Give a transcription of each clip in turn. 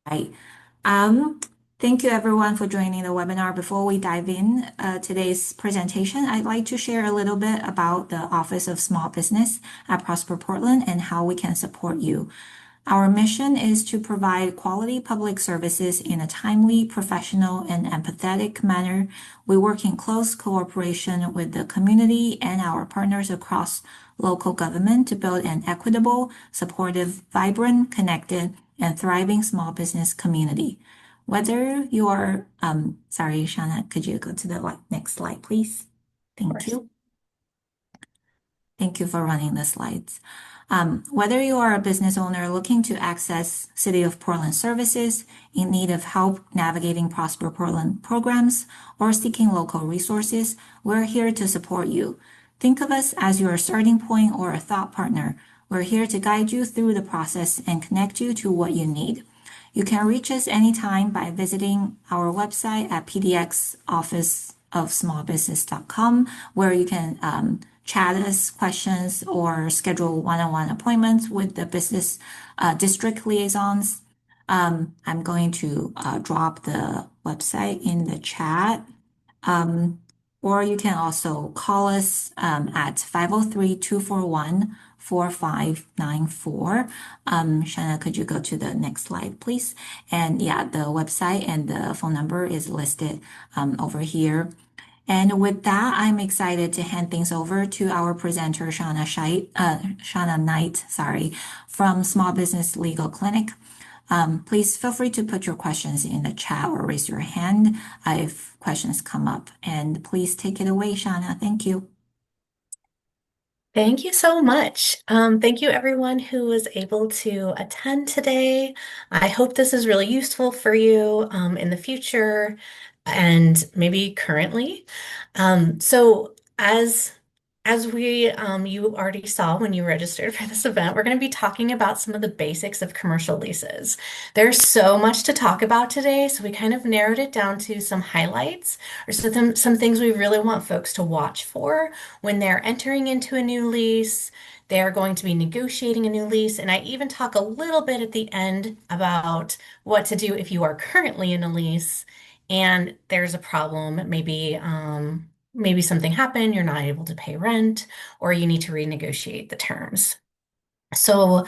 Right. Um, Thank you everyone for joining the webinar. Before we dive in today's presentation, I'd like to share a little bit about the Office of Small Business at Prosper Portland and how we can support you. Our mission is to provide quality public services in a timely, professional, and empathetic manner. We work in close cooperation with the community and our partners across local government to build an equitable, supportive, vibrant, connected, and thriving small business community. Whether you're, sorry, Shauna, could you go to the next slide, please? Of Thank course. you. Thank you for running the slides. Whether you are a business owner looking to access City of Portland services, in need of help navigating Prosper Portland programs, or seeking local resources, we're here to support you. Think of us as your starting point or a thought partner. We're here to guide you through the process and connect you to what you need. You can reach us anytime by visiting our website at pdxofficeofsmallbusiness.com, where you can chat us questions or schedule one-on-one appointments with the business district liaisons. I'm going to drop the website in the chat. Um, or you can also call us at 503-241-4594. Shanna, could you go to the next slide, please? And yeah, the website and the phone number is listed over here. And with that, I'm excited to hand things over to our presenter, Shauna Knight, sorry, from Small Business Legal Clinic. Please feel free to put your questions in the chat or raise your hand if questions come up. And please take it away, Shauna. Thank you. Thank you so much. Thank you everyone who was able to attend today. I hope this is really useful for you in the future and maybe currently. So as you already saw when you registered for this event, we're going to be talking about some of the basics of commercial leases. There's so much to talk about today, so we kind of narrowed it down to some highlights or some things we really want folks to watch for when they're entering into a new lease. They're going to be negotiating a new lease, and I even talk a little bit at the end about what to do if you are currently in a lease and there's a problem, maybe something happened, you're not able to pay rent, or you need to renegotiate the terms. So,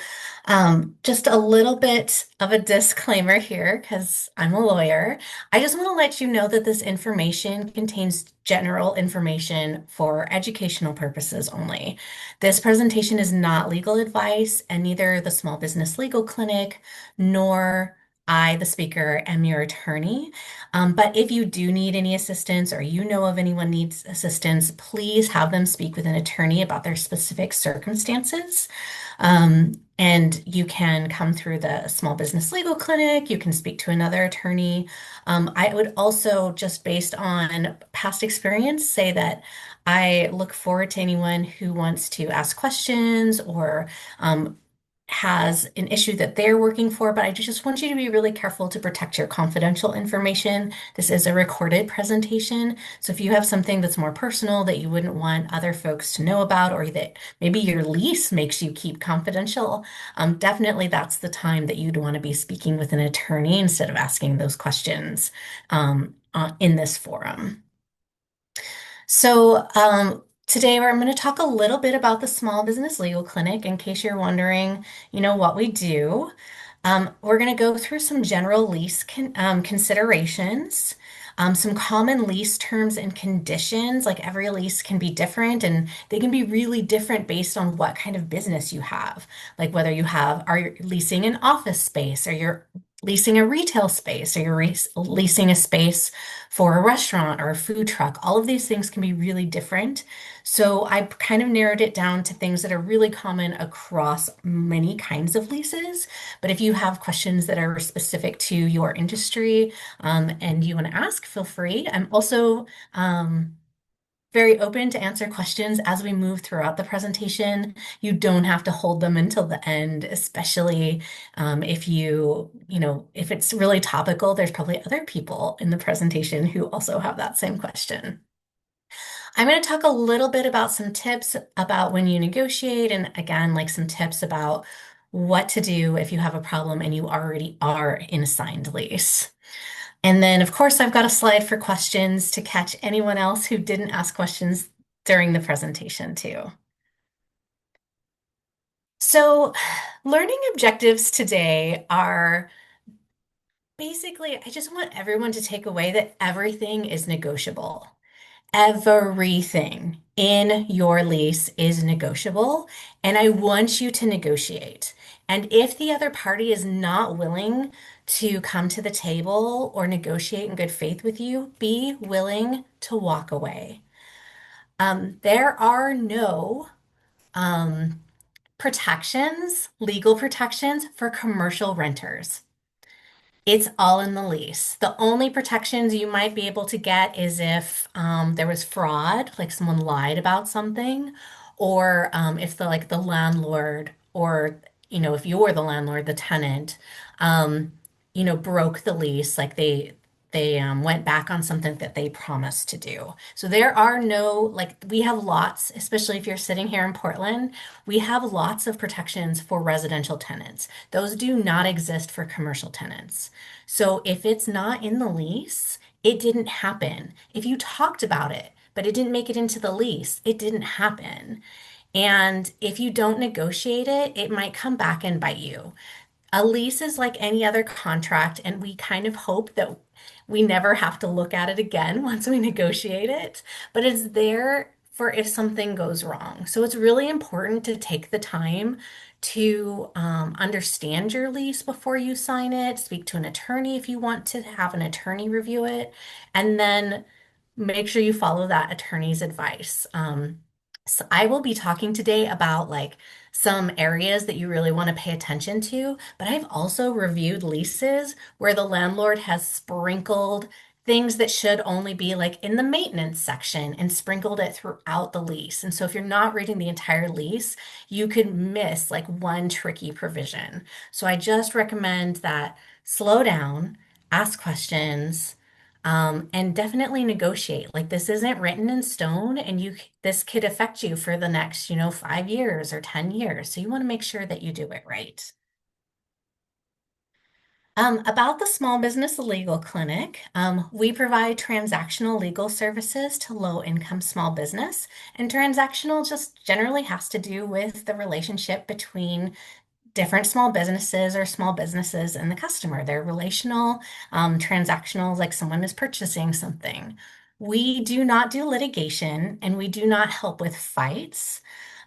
just a little bit of a disclaimer here because I'm a lawyer. I just want to let you know that this information contains general information for educational purposes only. This presentation is not legal advice, and neither the Small Business Legal Clinic nor I, the speaker, am your attorney. But if you do need any assistance or you know of anyone needs assistance, please have them speak with an attorney about their specific circumstances. And you can come through the Small Business Legal Clinic. You can speak to another attorney. I would also, just based on past experience, say that I look forward to anyone who wants to ask questions or has an issue that they're working for, but I just want you to be really careful to protect your confidential information. This is a recorded presentation, so if you have something that's more personal that you wouldn't want other folks to know about, or that maybe your lease makes you keep confidential, definitely that's the time that you'd want to be speaking with an attorney instead of asking those questions in this forum. So, today I'm going to talk a little bit about the Small Business Legal Clinic in case you're wondering, what we do. We're going to go through some general lease considerations, some common lease terms and conditions. Like every lease can be different and they can be really different based on what kind of business you have. Like whether are you leasing an office space or you're leasing a retail space or you're leasing a space for a restaurant or a food truck. All of these things can be really different. So I kind of narrowed it down to things that are really common across many kinds of leases. But if you have questions that are specific to your industry, and you want to ask, feel free. I'm also very open to answer questions as we move throughout the presentation. You don't have to hold them until the end, especially if it's really topical, there's probably other people in the presentation who also have that same question. I'm going to talk a little bit about some tips about when you negotiate, and again, like some tips about what to do if you have a problem and you already are in a signed lease. And then, of course, I've got a slide for questions to catch anyone else who didn't ask questions during the presentation, too. So, learning objectives today are basically, I just want everyone to take away that everything is negotiable. Everything in your lease is negotiable, and I want you to negotiate. And if the other party is not willing to come to the table or negotiate in good faith with you, be willing to walk away. There are no um, protections, legal protections for commercial renters. It's all in the lease. The only protections you might be able to get is if there was fraud, like someone lied about something, or if the landlord, or if you're the landlord, the tenant, um, broke the lease, like they went back on something that they promised to do. So there are no, like, we have lots, especially if you're sitting here in Portland, we have lots of protections for residential tenants. Those do not exist for commercial tenants. So if it's not in the lease, it didn't happen. If you talked about it, but it didn't make it into the lease, it didn't happen. And if you don't negotiate it, it might come back and bite you. A lease is like any other contract, and we kind of hope that we never have to look at it again once we negotiate it, but it's there for if something goes wrong. So it's really important to take the time to understand your lease before you sign it, speak to an attorney if you want to have an attorney review it, and then make sure you follow that attorney's advice. So I will be talking today about like some areas that you really want to pay attention to, but I've also reviewed leases where the landlord has sprinkled things that should only be like in the maintenance section and sprinkled it throughout the lease. And so if you're not reading the entire lease, you could miss like one tricky provision. So I just recommend that slow down, ask questions, and definitely negotiate. Like this isn't written in stone, and this could affect you for the next, 5 years or 10 years. So you want to make sure that you do it right. About the Small Business Legal Clinic, we provide transactional legal services to low-income small business, and transactional just generally has to do with the relationship between different small businesses and the customer. They're relational, transactional, like someone is purchasing something. We do not do litigation and we do not help with fights.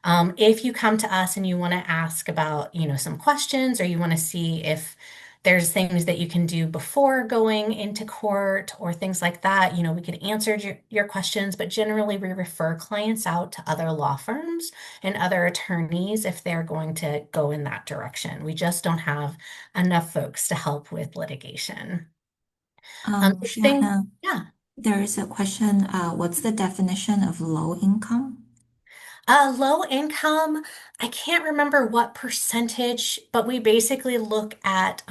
If you come to us and you want to ask about, some questions or you want to see if there's things that you can do before going into court or things like that, we can answer your questions, but generally we refer clients out to other law firms and other attorneys if they're going to go in that direction. We just don't have enough folks to help with litigation. This thing, Shanna, yeah. there is a question. What's the definition of low income? Low income, I can't remember what percentage, but we basically look at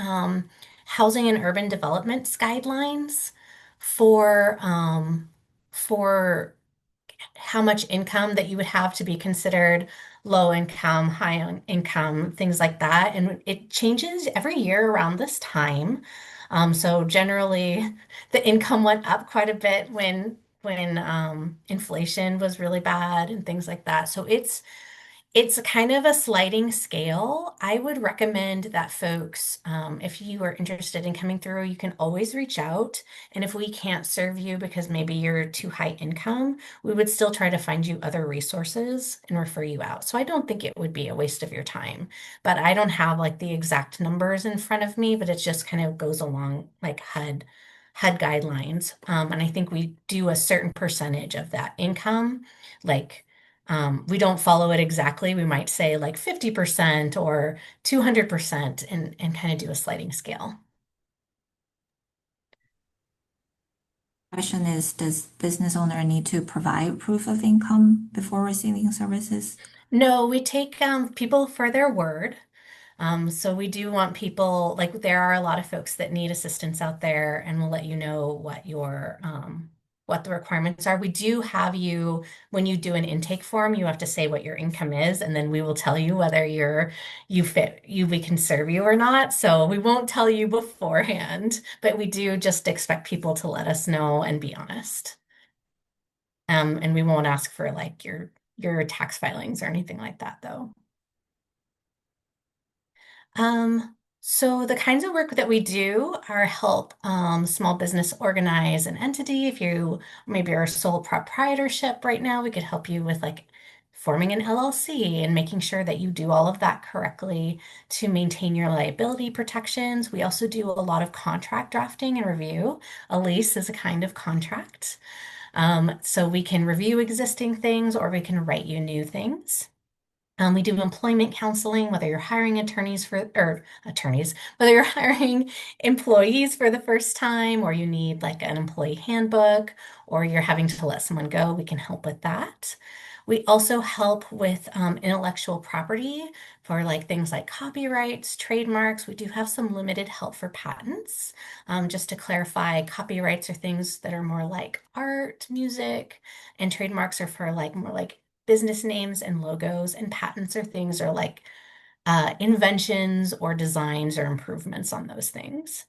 housing and urban developments guidelines for how much income that you would have to be considered low income, income, things like that. And it changes every year around this time. So generally, the income went up quite a bit when inflation was really bad and things like that. So it's kind of a sliding scale. I would recommend that folks, if you are interested in coming through, you can always reach out. And if we can't serve you because maybe you're too high income, we would still try to find you other resources and refer you out. So I don't think it would be a waste of your time. But I don't have like the exact numbers in front of me, but it just kind of goes along like HUD guidelines. And I think we do a certain percentage of that income, like we don't follow it exactly. We might say like 50% or 200% and kind of do a sliding scale. Question is, does business owner need to provide proof of income before receiving services? No, we take people for their word. So we do want people, like there are a lot of folks that need assistance out there, and we'll let you know what the requirements are. We do have you, when you do an intake form, you have to say what your income is, and then we will tell you whether we can serve you or not. So we won't tell you beforehand, but we do just expect people to let us know and be honest. And we won't ask for like your tax filings or anything like that, though. So the kinds of work that we do are help small business organize an entity. If you maybe are a sole proprietorship right now, we could help you with like forming an LLC and making sure that you do all of that correctly to maintain your liability protections. We also do a lot of contract drafting and review. A lease is a kind of contract. So we can review existing things or we can write you new things. We do employment counseling, whether you're hiring whether you're hiring employees for the first time, or you need like an employee handbook, or you're having to let someone go, we can help with that. We also help with intellectual property for like things like copyrights, trademarks. We do have some limited help for patents. Just to clarify, copyrights are things that are more like art, music, and trademarks are for like more like business names and logos, and patents are things or like inventions or designs or improvements on those things.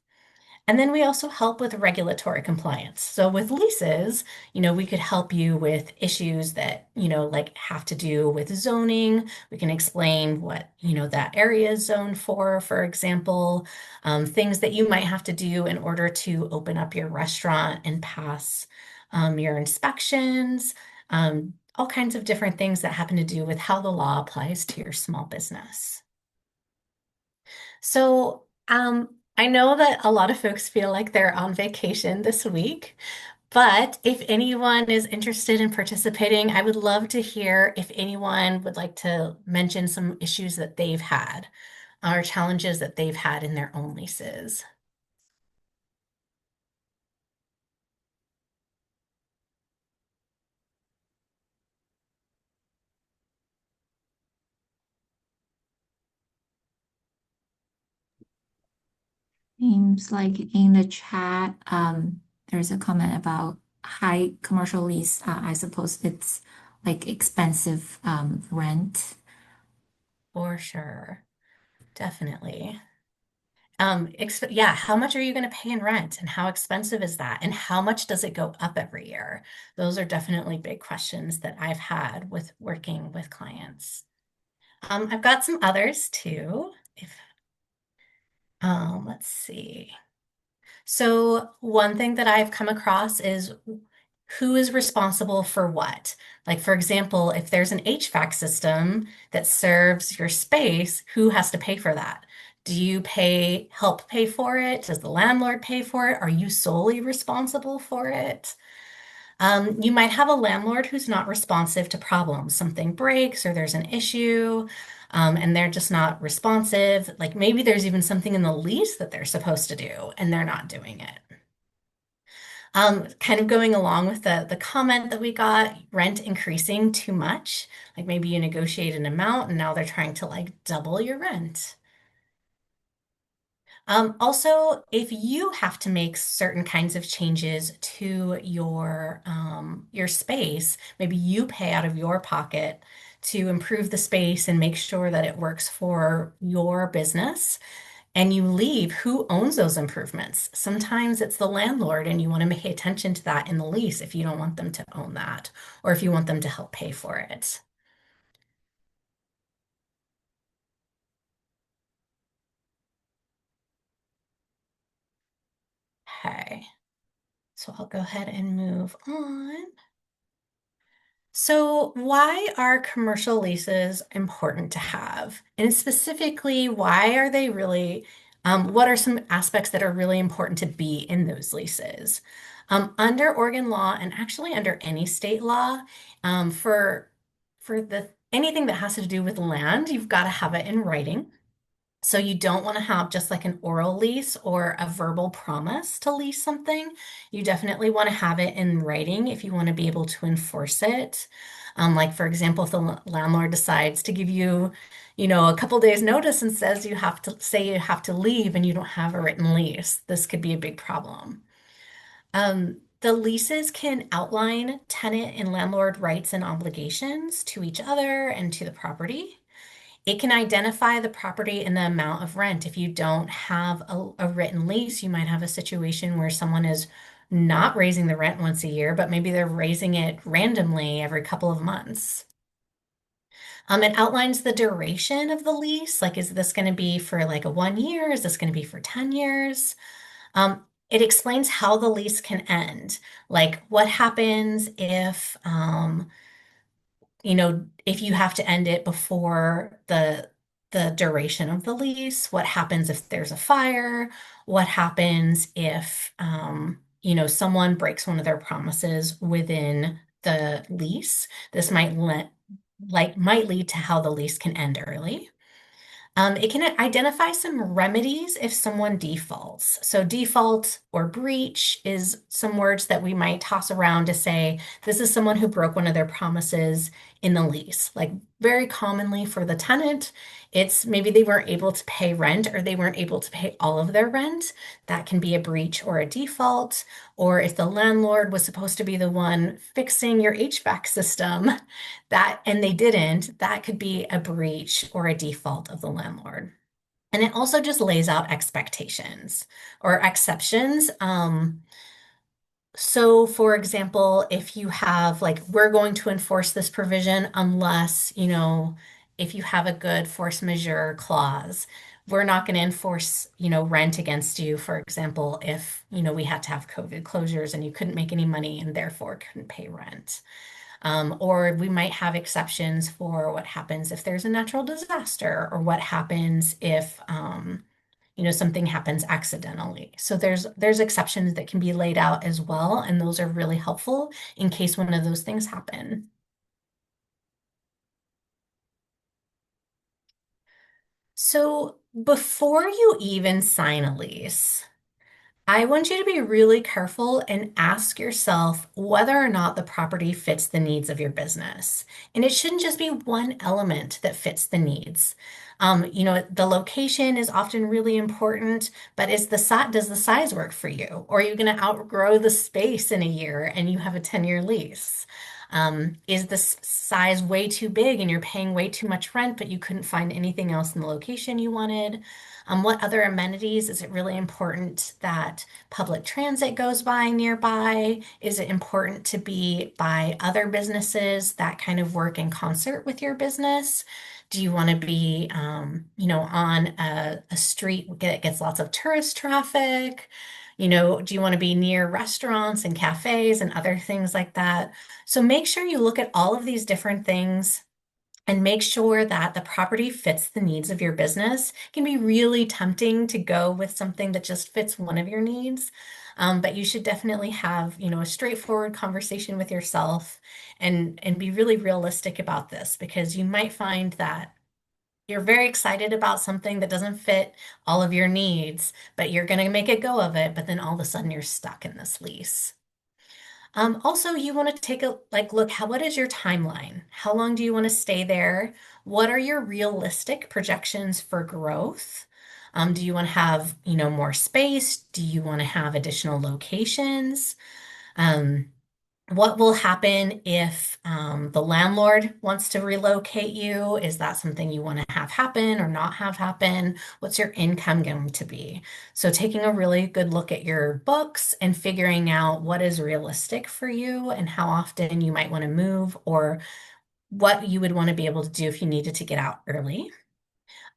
And then we also help with regulatory compliance. So with leases, we could help you with issues that, like have to do with zoning. We can explain what, that area is zoned for example, things that you might have to do in order to open up your restaurant and pass your inspections, all kinds of different things that happen to do with how the law applies to your small business. So, I know that a lot of folks feel like they're on vacation this week, but if anyone is interested in participating, I would love to hear if anyone would like to mention some issues that they've had or challenges that they've had in their own leases. Seems like in the chat, there's a comment about high commercial lease. I suppose it's like expensive rent. For sure, definitely. Yeah, how much are you going to pay in rent and how expensive is that? And how much does it go up every year? Those are definitely big questions that I've had with working with clients. I've got some others too. If let's see. So one thing that I've come across is who is responsible for what? Like, for example, if there's an HVAC system that serves your space, who has to pay for that? Do you help pay for it? Does the landlord pay for it? Are you solely responsible for it? You might have a landlord who's not responsive to problems. Something breaks or there's an issue, and they're just not responsive. Like maybe there's even something in the lease that they're supposed to do and they're not doing it. Kind of going along with the comment that we got, rent increasing too much. Like maybe you negotiate an amount and now they're trying to like double your rent. Also, if you have to make certain kinds of changes to your space, maybe you pay out of your pocket to improve the space and make sure that it works for your business, and you leave, who owns those improvements? Sometimes it's the landlord, and you want to pay attention to that in the lease if you don't want them to own that, or if you want them to help pay for it. Okay, so I'll go ahead and move on. So, why are commercial leases important to have? And specifically, why are they really, what are some aspects that are really important to be in those leases? Under Oregon law and actually under any state law, for anything that has to do with land, you've got to have it in writing. So you don't want to have just like an oral lease or a verbal promise to lease something. You definitely want to have it in writing if you want to be able to enforce it. Like for example, if the landlord decides to give you, a couple days notice and says you have to leave and you don't have a written lease, this could be a big problem. The leases can outline tenant and landlord rights and obligations to each other and to the property. It can identify the property and the amount of rent. If you don't have a written lease, you might have a situation where someone is not raising the rent once a year, but maybe they're raising it randomly every couple of months. It outlines the duration of the lease. Like, is this going to be for like a 1 year? Is this going to be for 10 years? It explains how the lease can end. Like, what happens if, if you have to end it before the duration of the lease? What happens if there's a fire? What happens if, someone breaks one of their promises within the lease? This might lead to how the lease can end early. It can identify some remedies if someone defaults. So default or breach is some words that we might toss around to say this is someone who broke one of their promises in the lease. Like, very commonly for the tenant, it's maybe they weren't able to pay rent or they weren't able to pay all of their rent. That can be a breach or a default. Or if the landlord was supposed to be the one fixing your HVAC system, and they didn't, that could be a breach or a default of the landlord. And it also just lays out expectations or exceptions. So for example, if you have like, we're going to enforce this provision unless, if you have a good force majeure clause, we're not going to enforce, rent against you, for example, if, we had to have COVID closures and you couldn't make any money and therefore couldn't pay rent. Or we might have exceptions for what happens if there's a natural disaster or what happens if, something happens accidentally. So there's exceptions that can be laid out as well, and those are really helpful in case one of those things happen. So before you even sign a lease, I want you to be really careful and ask yourself whether or not the property fits the needs of your business. And it shouldn't just be one element that fits the needs. The location is often really important, but does the size work for you? Or are you going to outgrow the space in a year and you have a 10-year lease? Is the size way too big and you're paying way too much rent, but you couldn't find anything else in the location you wanted? What other amenities? Is it really important that public transit goes by nearby? Is it important to be by other businesses that kind of work in concert with your business? Do you want to be, on a street that gets lots of tourist traffic? Do you want to be near restaurants and cafes and other things like that? So make sure you look at all of these different things and make sure that the property fits the needs of your business. It can be really tempting to go with something that just fits one of your needs. But you should definitely have, a straightforward conversation with yourself and be really realistic about this, because you might find that you're very excited about something that doesn't fit all of your needs, but you're going to make a go of it. But then all of a sudden you're stuck in this lease. Also, you want to take a look, what is your timeline? How long do you want to stay there? What are your realistic projections for growth? Do you want to have, more space? Do you want to have additional locations? What will happen if the landlord wants to relocate you? Is that something you want to have happen or not have happen? What's your income going to be? So taking a really good look at your books and figuring out what is realistic for you and how often you might want to move, or what you would want to be able to do if you needed to get out early.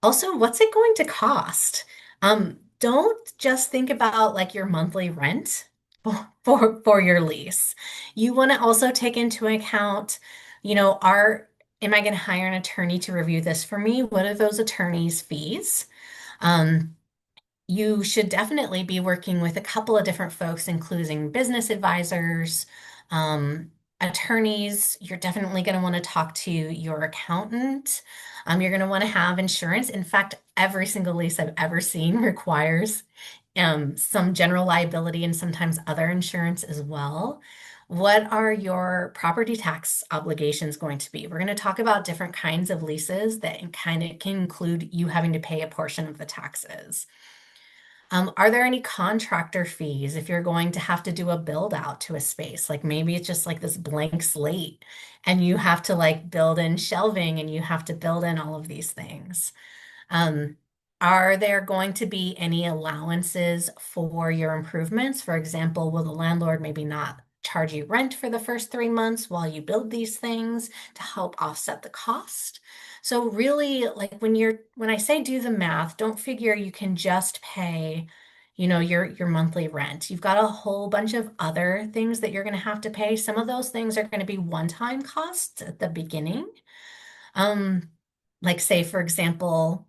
Also, what's it going to cost? Don't just think about like your monthly rent for your lease. You want to also take into account, am I going to hire an attorney to review this for me? What are those attorneys' fees? You should definitely be working with a couple of different folks, including business advisors, attorneys. You're definitely going to want to talk to your accountant. You're going to want to have insurance. In fact, every single lease I've ever seen requires some general liability and sometimes other insurance as well. What are your property tax obligations going to be? We're going to talk about different kinds of leases that kind of can include you having to pay a portion of the taxes. Are there any contractor fees if you're going to have to do a build out to a space? Like maybe it's just like this blank slate and you have to like build in shelving and you have to build in all of these things. Um, are there going to be any allowances for your improvements? For example, will the landlord maybe not charge you rent for the first 3 months while you build these things to help offset the cost? So really, like when I say do the math, don't figure you can just pay, your monthly rent. You've got a whole bunch of other things that you're going to have to pay. Some of those things are going to be one-time costs at the beginning. Um, like say, for example,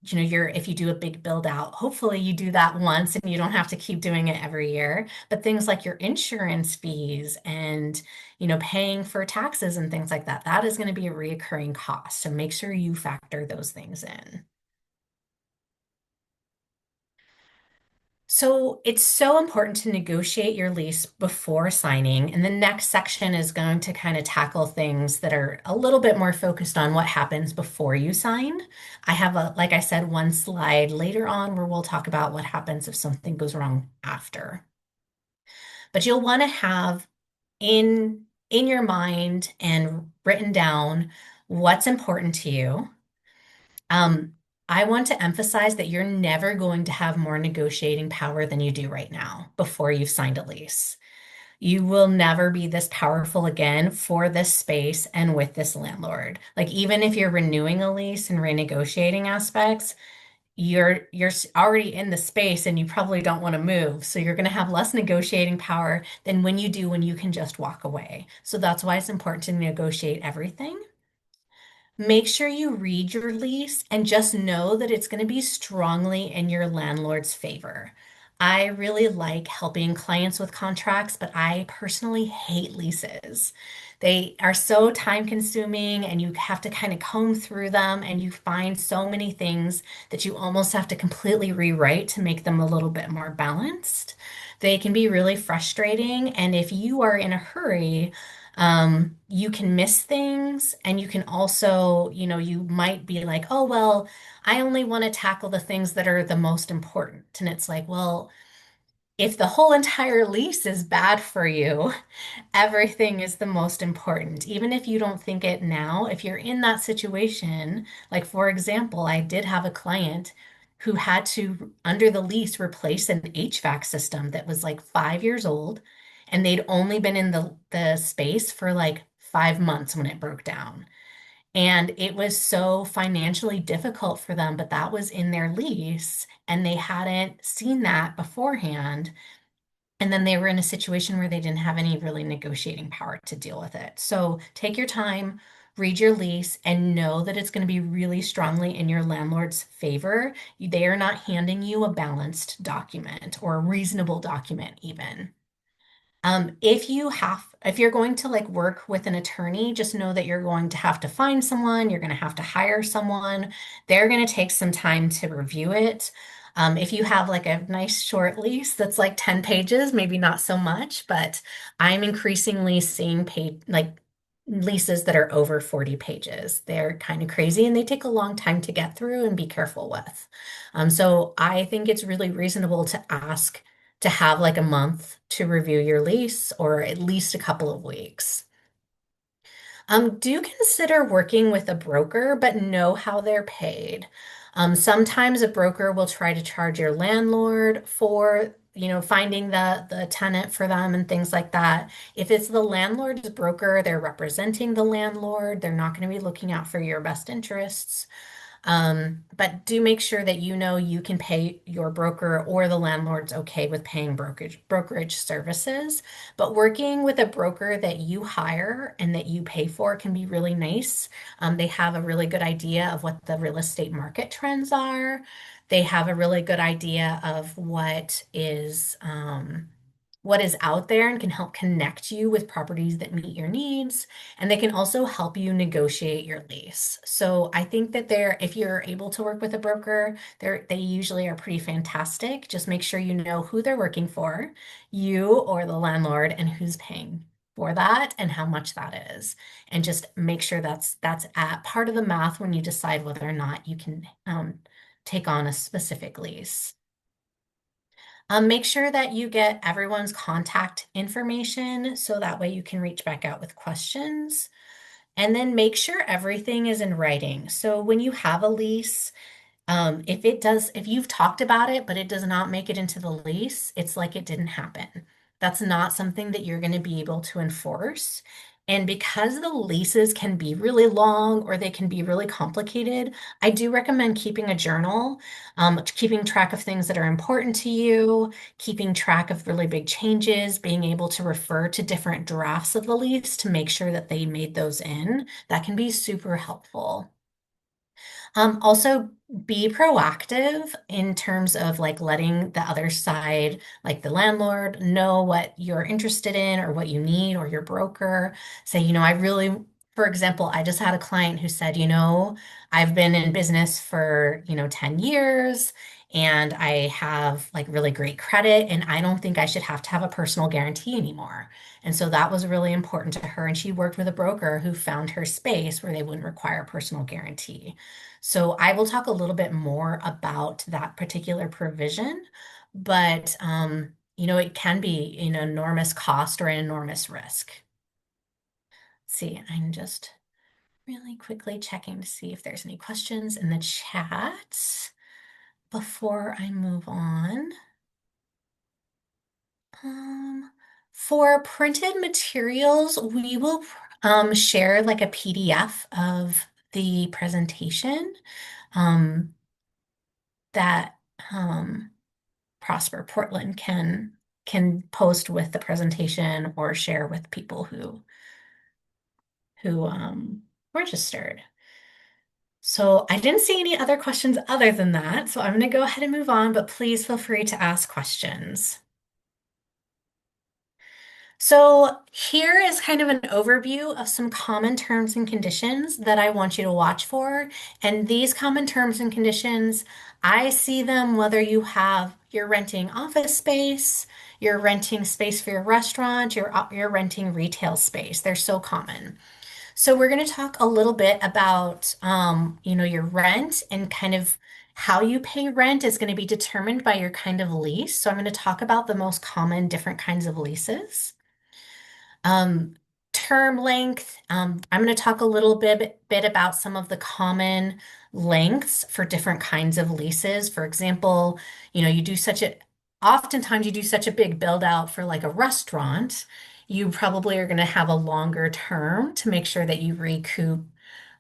if you do a big build out, hopefully you do that once and you don't have to keep doing it every year. But things like your insurance fees and, paying for taxes and things like that, that is going to be a reoccurring cost. So make sure you factor those things in. So it's so important to negotiate your lease before signing. And the next section is going to kind of tackle things that are a little bit more focused on what happens before you sign. I have like I said, one slide later on where we'll talk about what happens if something goes wrong after. But you'll want to have in your mind and written down what's important to you. Um, I want to emphasize that you're never going to have more negotiating power than you do right now before you've signed a lease. You will never be this powerful again for this space and with this landlord. Like even if you're renewing a lease and renegotiating aspects, you're already in the space and you probably don't want to move. So you're going to have less negotiating power than when you do when you can just walk away. So that's why it's important to negotiate everything. Make sure you read your lease and just know that it's going to be strongly in your landlord's favor. I really like helping clients with contracts, but I personally hate leases. They are so time consuming and you have to kind of comb through them and you find so many things that you almost have to completely rewrite to make them a little bit more balanced. They can be really frustrating. And if you are in a hurry, you can miss things and you can also, you might be like, oh, well, I only want to tackle the things that are the most important. And it's like, well, if the whole entire lease is bad for you, everything is the most important. Even if you don't think it now, if you're in that situation, like for example, I did have a client who had to, under the lease, replace an HVAC system that was like 5 years old, and they'd only been in the space for like 5 months when it broke down. And it was so financially difficult for them, but that was in their lease, and they hadn't seen that beforehand. And then they were in a situation where they didn't have any really negotiating power to deal with it. So take your time, read your lease, and know that it's going to be really strongly in your landlord's favor. They are not handing you a balanced document or a reasonable document, even. If you're going to like work with an attorney, just know that you're going to have to find someone, you're going to have to hire someone. They're going to take some time to review it. If you have like a nice short lease that's like 10 pages, maybe not so much, but I'm increasingly seeing like leases that are over 40 pages. They're kind of crazy and they take a long time to get through and be careful with. So I think it's really reasonable to ask to have like a month to review your lease or at least a couple of weeks. Do consider working with a broker, but know how they're paid. Sometimes a broker will try to charge your landlord for, finding the tenant for them and things like that. If it's the landlord's broker, they're representing the landlord. They're not going to be looking out for your best interests. But do make sure that you can pay your broker or the landlord's okay with paying brokerage services. But working with a broker that you hire and that you pay for can be really nice. They have a really good idea of what the real estate market trends are. They have a really good idea of what is out there and can help connect you with properties that meet your needs. And they can also help you negotiate your lease. So I think that if you're able to work with a broker, they usually are pretty fantastic. Just make sure you know who they're working for, you or the landlord, and who's paying for that and how much that is. And just make sure that's at part of the math when you decide whether or not you can take on a specific lease. Make sure that you get everyone's contact information so that way you can reach back out with questions. And then make sure everything is in writing. So when you have a lease, if you've talked about it, but it does not make it into the lease, it's like it didn't happen. That's not something that you're going to be able to enforce. And because the leases can be really long or they can be really complicated, I do recommend keeping a journal, keeping track of things that are important to you, keeping track of really big changes, being able to refer to different drafts of the lease to make sure that they made those in. That can be super helpful. Also be proactive in terms of like letting the other side, like the landlord, know what you're interested in or what you need, or your broker. Say, for example, I just had a client who said, I've been in business for, 10 years and I have like really great credit and I don't think I should have to have a personal guarantee anymore. And so that was really important to her. And she worked with a broker who found her space where they wouldn't require a personal guarantee. So I will talk a little bit more about that particular provision, but it can be an enormous cost or an enormous risk. Let's see, I'm just really quickly checking to see if there's any questions in the chat before I move on. Um, for printed materials, we will share like a PDF of the presentation um, that Prosper Portland can post with the presentation or share with people who registered. So I didn't see any other questions other than that, so I'm going to go ahead and move on, but please feel free to ask questions. So here is kind of an overview of some common terms and conditions that I want you to watch for. And these common terms and conditions, I see them whether you're renting office space, you're renting space for your restaurant, you're renting retail space. They're so common. So we're going to talk a little bit about your rent, and kind of how you pay rent is going to be determined by your kind of lease. So I'm going to talk about the most common different kinds of leases. Um, Term length, I'm going to talk a little bit about some of the common lengths for different kinds of leases. For example, oftentimes you do such a big build out for like a restaurant, you probably are going to have a longer term to make sure that you recoup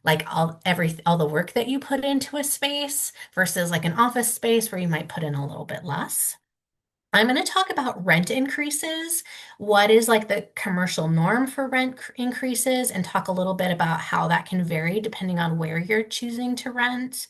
like all the work that you put into a space versus like an office space where you might put in a little bit less. I'm going to talk about rent increases, what is like the commercial norm for increases, and talk a little bit about how that can vary depending on where you're choosing to rent.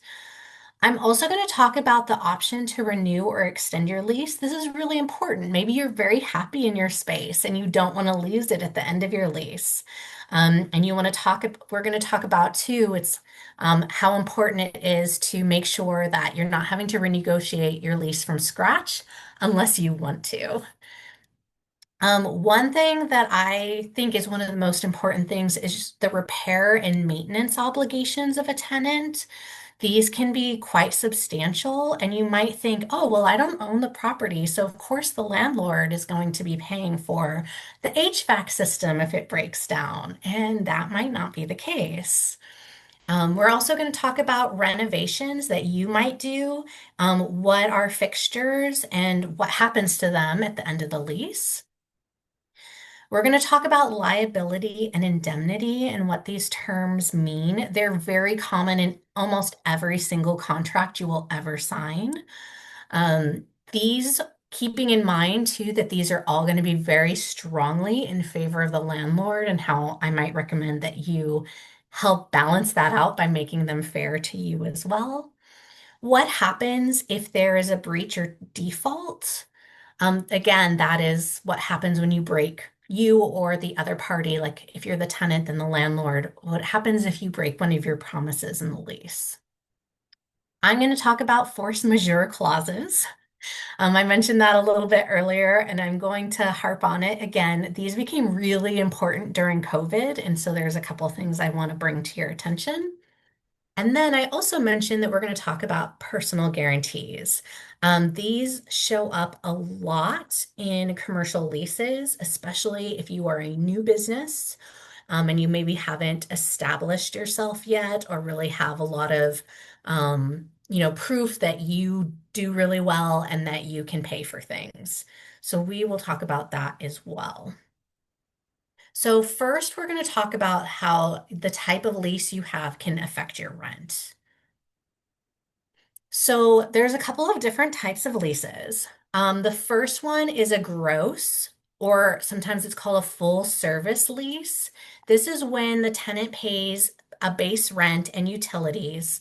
I'm also going to talk about the option to renew or extend your lease. This is really important. Maybe you're very happy in your space and you don't want to lose it at the end of your lease. And we're going to talk about too, it's how important it is to make sure that you're not having to renegotiate your lease from scratch unless you want to. One thing that I think is one of the most important things is just the repair and maintenance obligations of a tenant. These can be quite substantial, and you might think, oh, well, I don't own the property, so of course the landlord is going to be paying for the HVAC system if it breaks down, and that might not be the case. We're also going to talk about renovations that you might do, what are fixtures and what happens to them at the end of the lease. We're going to talk about liability and indemnity and what these terms mean. They're very common in almost every single contract you will ever sign. These, keeping in mind too, that these are all going to be very strongly in favor of the landlord, and how I might recommend that you help balance that out by making them fair to you as well. What happens if there is a breach or default? Again, that is what happens when you or the other party, like if you're the tenant and the landlord, what happens if you break one of your promises in the lease? I'm going to talk about force majeure clauses. I mentioned that a little bit earlier, and I'm going to harp on it again. These became really important during COVID, and so there's a couple things I want to bring to your attention. And then I also mentioned that we're going to talk about personal guarantees. These show up a lot in commercial leases, especially if you are a new business, and you maybe haven't established yourself yet or really have a lot of, proof that you do really well and that you can pay for things. So we will talk about that as well. So first, we're going to talk about how the type of lease you have can affect your rent. So there's a couple of different types of leases. The first one is a gross, or sometimes it's called a full service lease. This is when the tenant pays a base rent and utilities,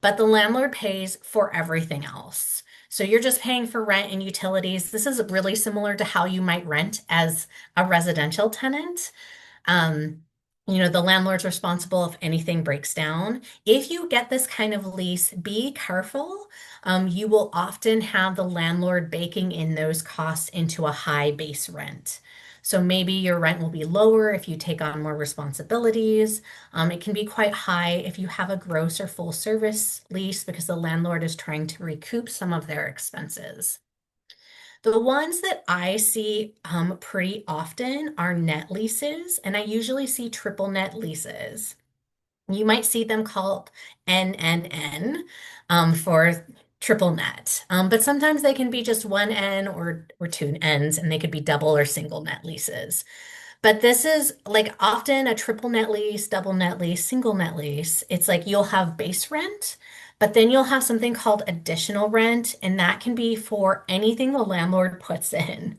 but the landlord pays for everything else. So you're just paying for rent and utilities. This is really similar to how you might rent as a residential tenant. Um, the landlord's responsible if anything breaks down. If you get this kind of lease, be careful. You will often have the landlord baking in those costs into a high base rent. So maybe your rent will be lower if you take on more responsibilities. It can be quite high if you have a gross or full service lease because the landlord is trying to recoup some of their expenses. The ones that I see pretty often are net leases, and I usually see triple net leases. You might see them called NNN for triple net, but sometimes they can be just one N or two N's, and they could be double or single net leases. But this is like often a triple net lease, double net lease, single net lease. It's like you'll have base rent, but then you'll have something called additional rent, and that can be for anything the landlord puts in.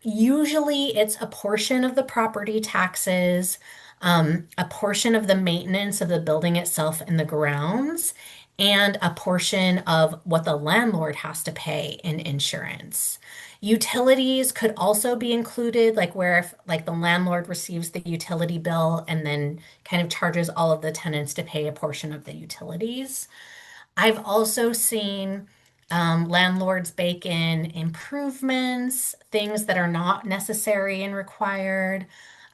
Usually it's a portion of the property taxes, a portion of the maintenance of the building itself and the grounds, and a portion of what the landlord has to pay in insurance. Utilities could also be included, like where if like the landlord receives the utility bill and then kind of charges all of the tenants to pay a portion of the utilities. I've also seen landlords bake in improvements, things that are not necessary and required.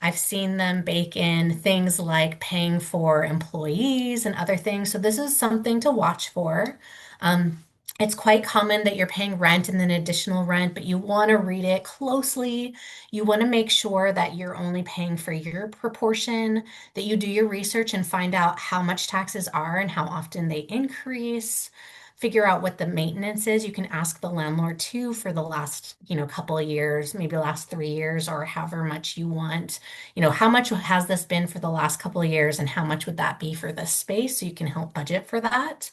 I've seen them bake in things like paying for employees and other things. So this is something to watch for. Um, it's quite common that you're paying rent and then additional rent, but you want to read it closely. You want to make sure that you're only paying for your proportion, that you do your research and find out how much taxes are and how often they increase. Figure out what the maintenance is. You can ask the landlord too for the last, couple of years, maybe the last 3 years or however much you want. How much has this been for the last couple of years and how much would that be for this space? So you can help budget for that.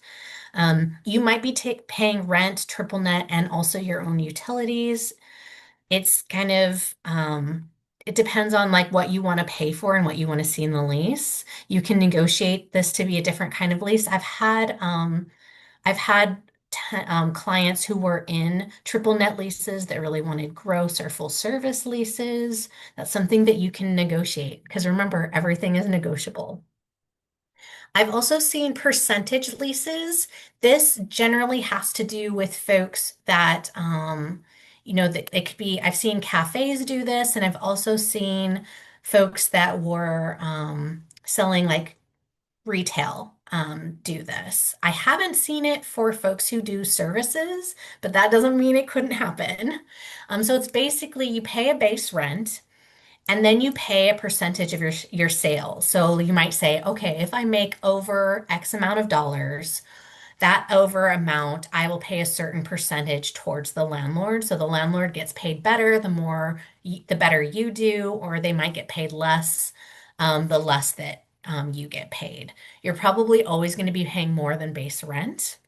You might be paying rent, triple net, and also your own utilities. It's kind of it depends on like what you want to pay for and what you want to see in the lease. You can negotiate this to be a different kind of lease. I've had clients who were in triple net leases that really wanted gross or full service leases. That's something that you can negotiate because remember, everything is negotiable. I've also seen percentage leases. This generally has to do with folks that, that it could be, I've seen cafes do this, and I've also seen folks that were selling like retail do this. I haven't seen it for folks who do services, but that doesn't mean it couldn't happen. So it's basically you pay a base rent. And then you pay a percentage of your sales. So you might say, okay, if I make over X amount of dollars, that over amount, I will pay a certain percentage towards the landlord. So the landlord gets paid better, the better you do, or they might get paid less, the less that you get paid. You're probably always going to be paying more than base rent.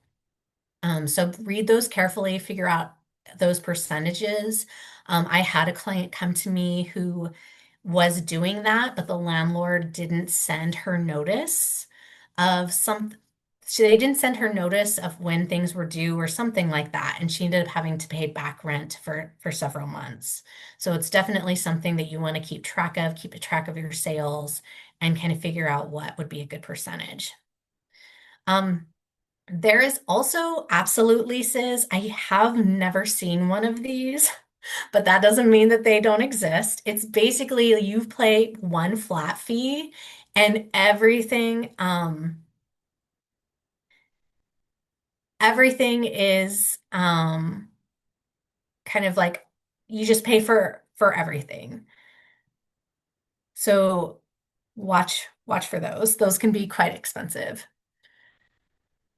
So read those carefully, figure out those percentages. I had a client come to me who was doing that, but the landlord didn't send her notice of some, so they didn't send her notice of when things were due or something like that. And she ended up having to pay back rent for several months. So it's definitely something that you want to keep a track of your sales and kind of figure out what would be a good percentage. Um, there is also absolute leases. I have never seen one of these, but that doesn't mean that they don't exist. It's basically you pay one flat fee and everything. everything is kind of like you just pay for everything. So watch for those. Those can be quite expensive.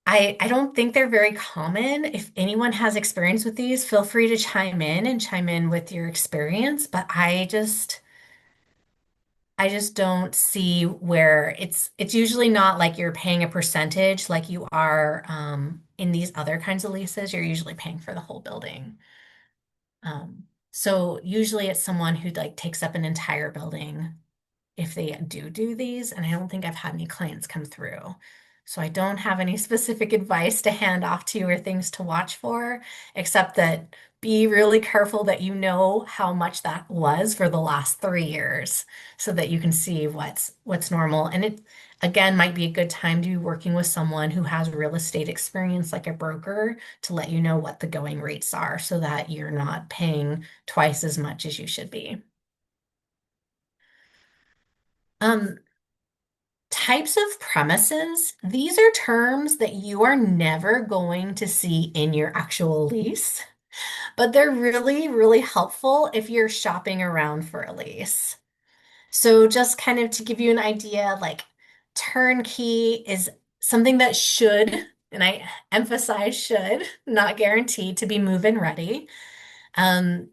I don't think they're very common. If anyone has experience with these, feel free to chime in and chime in with your experience, but I just don't see where it's usually not like you're paying a percentage like you are in these other kinds of leases. You're usually paying for the whole building. So usually it's someone who like takes up an entire building if they do these, and I don't think I've had any clients come through. So I don't have any specific advice to hand off to you or things to watch for, except that be really careful that you know how much that was for the last 3 years so that you can see what's normal. And it again might be a good time to be working with someone who has real estate experience like a broker to let you know what the going rates are so that you're not paying twice as much as you should be. Um, Types of premises, these are terms that you are never going to see in your actual lease, but they're really, really helpful if you're shopping around for a lease. So, just kind of to give you an idea, like turnkey is something that should, and I emphasize should, not guaranteed to be move-in ready. Um,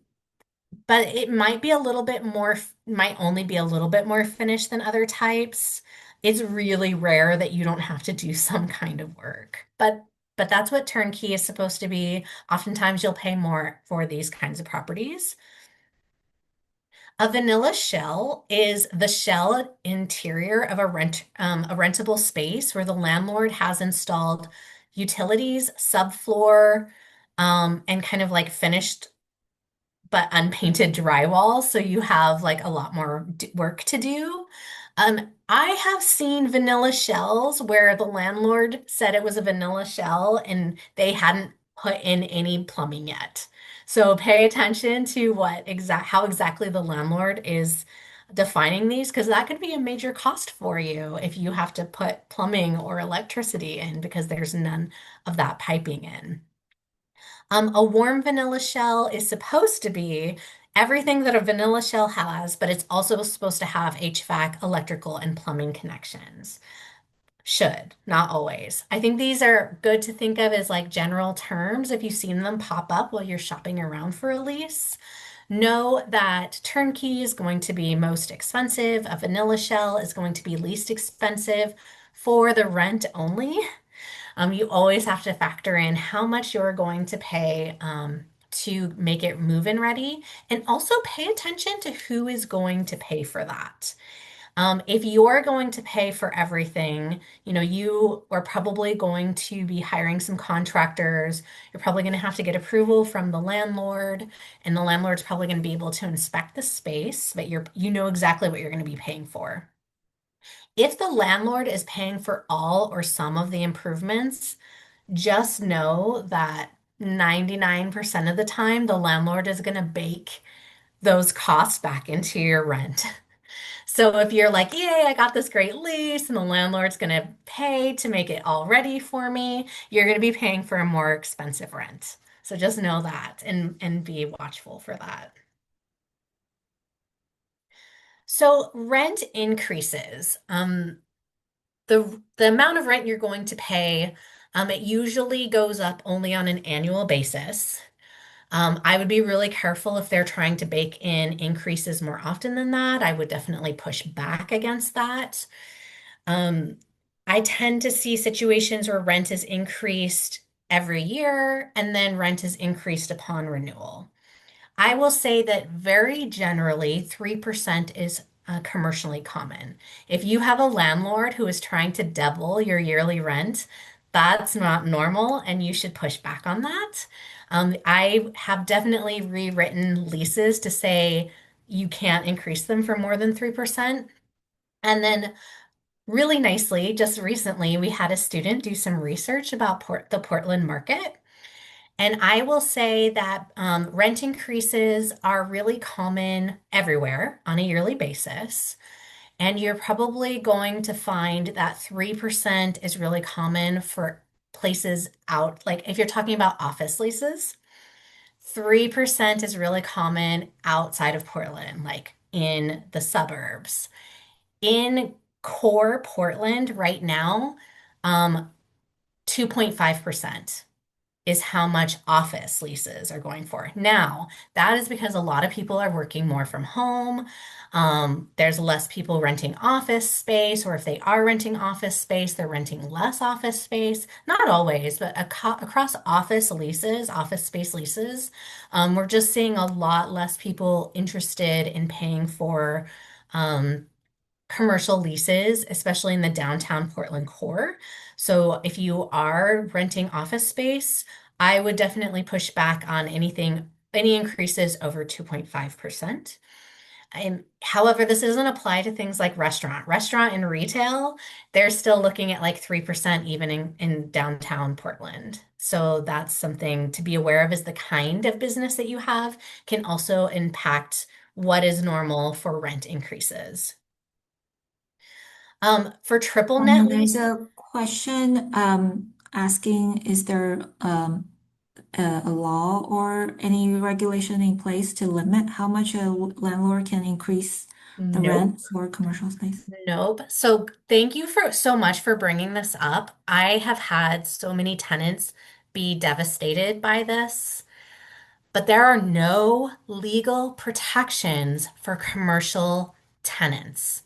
but it might be a little bit more, might only be a little bit more finished than other types. It's really rare that you don't have to do some kind of work. But that's what turnkey is supposed to be. Oftentimes you'll pay more for these kinds of properties. A vanilla shell is the shell interior of a rentable space where the landlord has installed utilities, subfloor, and kind of like finished but unpainted drywall, so you have like a lot more work to do. I have seen vanilla shells where the landlord said it was a vanilla shell and they hadn't put in any plumbing yet. So pay attention to how exactly the landlord is defining these, because that could be a major cost for you if you have to put plumbing or electricity in because there's none of that piping in. A warm vanilla shell is supposed to be everything that a vanilla shell has, but it's also supposed to have HVAC, electrical, and plumbing connections. Should, not always. I think these are good to think of as like general terms if you've seen them pop up while you're shopping around for a lease. Know that turnkey is going to be most expensive, a vanilla shell is going to be least expensive for the rent only. You always have to factor in how much you're going to pay to make it move-in ready, and also pay attention to who is going to pay for that. If you're going to pay for everything, you are probably going to be hiring some contractors. You're probably going to have to get approval from the landlord, and the landlord's probably going to be able to inspect the space, but you know exactly what you're going to be paying for. If the landlord is paying for all or some of the improvements, just know that 99% of the time, the landlord is going to bake those costs back into your rent. So if you're like, yay, I got this great lease and the landlord's going to pay to make it all ready for me, you're going to be paying for a more expensive rent. So just know that and be watchful for that. So rent increases. The amount of rent you're going to pay, it usually goes up only on an annual basis. I would be really careful if they're trying to bake in increases more often than that. I would definitely push back against that. Um, I tend to see situations where rent is increased every year and then rent is increased upon renewal. I will say that very generally, 3% is commercially common. If you have a landlord who is trying to double your yearly rent, that's not normal and you should push back on that. I have definitely rewritten leases to say you can't increase them for more than 3%. And then, really nicely, just recently, we had a student do some research about the Portland market. And I will say that rent increases are really common everywhere on a yearly basis. And you're probably going to find that 3% is really common for places out, like if you're talking about office leases, 3% is really common outside of Portland, like in the suburbs. In core Portland right now, um, 2.5% is how much office leases are going for. Now, that is because a lot of people are working more from home. There's less people renting office space, or if they are renting office space, they're renting less office space. Not always, but across office leases, office space leases, we're just seeing a lot less people interested in paying for um, commercial leases, especially in the downtown Portland core. So if you are renting office space, I would definitely push back on any increases over 2.5%. However, this doesn't apply to things like restaurant and retail. They're still looking at like 3% even in downtown Portland. So that's something to be aware of, is the kind of business that you have can also impact what is normal for rent increases. For triple net There's lease, a question asking, is there a law or any regulation in place to limit how much a landlord can increase the nope, rent for commercial space? nope. So thank you for so much for bringing this up. I have had so many tenants be devastated by this, but there are no legal protections for commercial tenants.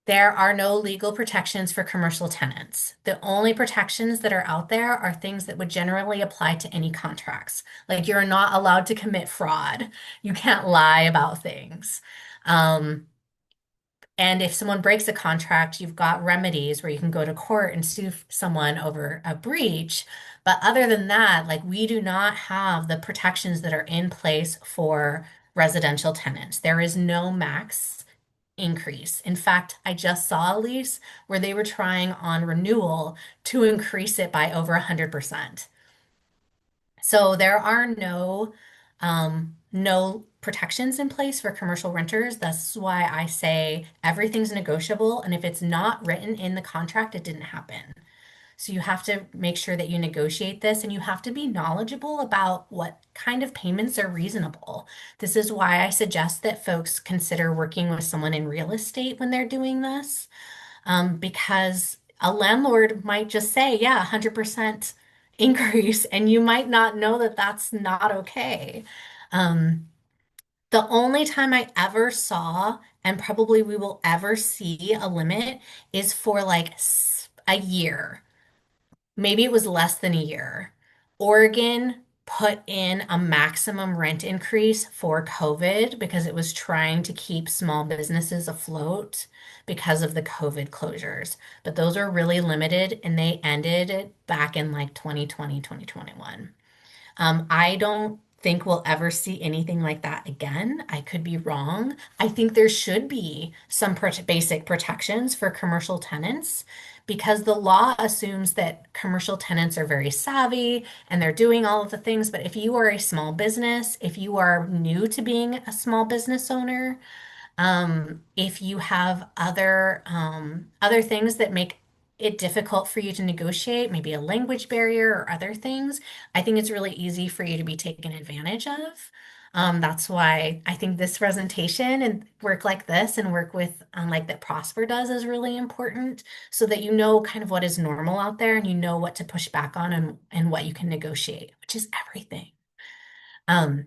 There are no legal protections for commercial tenants. The only protections that are out there are things that would generally apply to any contracts. Like you're not allowed to commit fraud. You can't lie about things. Um, and if someone breaks a contract, you've got remedies where you can go to court and sue someone over a breach. But other than that, like we do not have the protections that are in place for residential tenants. There is no max increase. In fact, I just saw a lease where they were trying on renewal to increase it by over 100%. So there are no protections in place for commercial renters. That's why I say everything's negotiable, and if it's not written in the contract, it didn't happen. So you have to make sure that you negotiate this, and you have to be knowledgeable about what kind of payments are reasonable. This is why I suggest that folks consider working with someone in real estate when they're doing this, because a landlord might just say, yeah, 100% increase, and you might not know that that's not okay. Um, the only time I ever saw, and probably we will ever see a limit, is for like a year. Maybe it was less than a year. Oregon put in a maximum rent increase for COVID because it was trying to keep small businesses afloat because of the COVID closures. But those are really limited and they ended it back in like 2020, 2021. I don't think we'll ever see anything like that again. I could be wrong. I think there should be some basic protections for commercial tenants because the law assumes that commercial tenants are very savvy and they're doing all of the things. But if you are a small business, if you are new to being a small business owner, if you have other things that make it difficult for you to negotiate, maybe a language barrier or other things, I think it's really easy for you to be taken advantage of. That's why I think this presentation and work like this and work with like that Prosper does is really important so that you know kind of what is normal out there and you know what to push back on and what you can negotiate, which is everything. Um,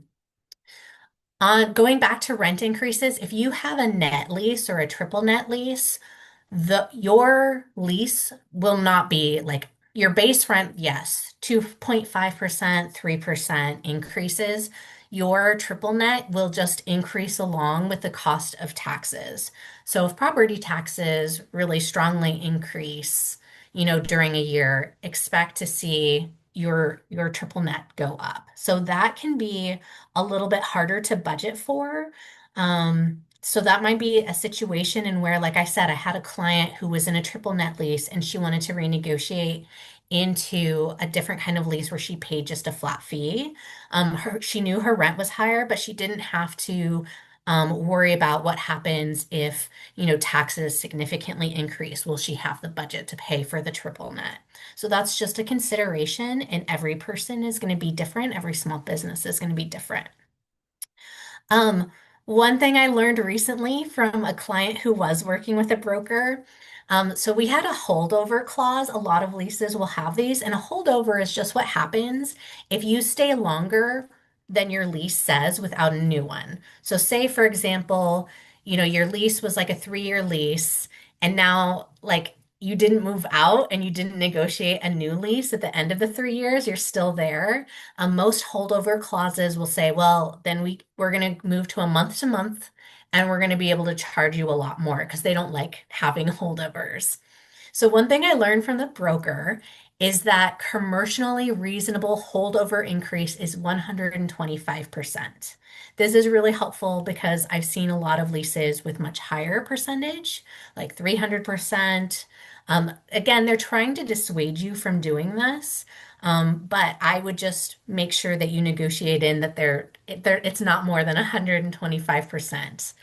on going back to rent increases, if you have a net lease or a triple net lease, your lease will not be like your base rent, yes, 2.5%, 3% increases. Your triple net will just increase along with the cost of taxes. So if property taxes really strongly increase, during a year, expect to see your triple net go up. So that can be a little bit harder to budget for. So that might be a situation in where, like I said, I had a client who was in a triple net lease and she wanted to renegotiate into a different kind of lease where she paid just a flat fee. She knew her rent was higher, but she didn't have to worry about what happens if, taxes significantly increase. Will she have the budget to pay for the triple net? So that's just a consideration, and every person is going to be different. Every small business is going to be different. Um, One thing I learned recently from a client who was working with a broker, so we had a holdover clause. A lot of leases will have these, and a holdover is just what happens if you stay longer than your lease says without a new one. So say, for example, your lease was like a 3-year lease, and now like you didn't move out and you didn't negotiate a new lease at the end of the 3 years, you're still there. Most holdover clauses will say, well, then we're going to move to a month to month, and we're going to be able to charge you a lot more because they don't like having holdovers. So one thing I learned from the broker is that commercially reasonable holdover increase is 125%. This is really helpful because I've seen a lot of leases with much higher percentage, like 300%. Again, they're trying to dissuade you from doing this, but I would just make sure that you negotiate in that it's not more than 125%,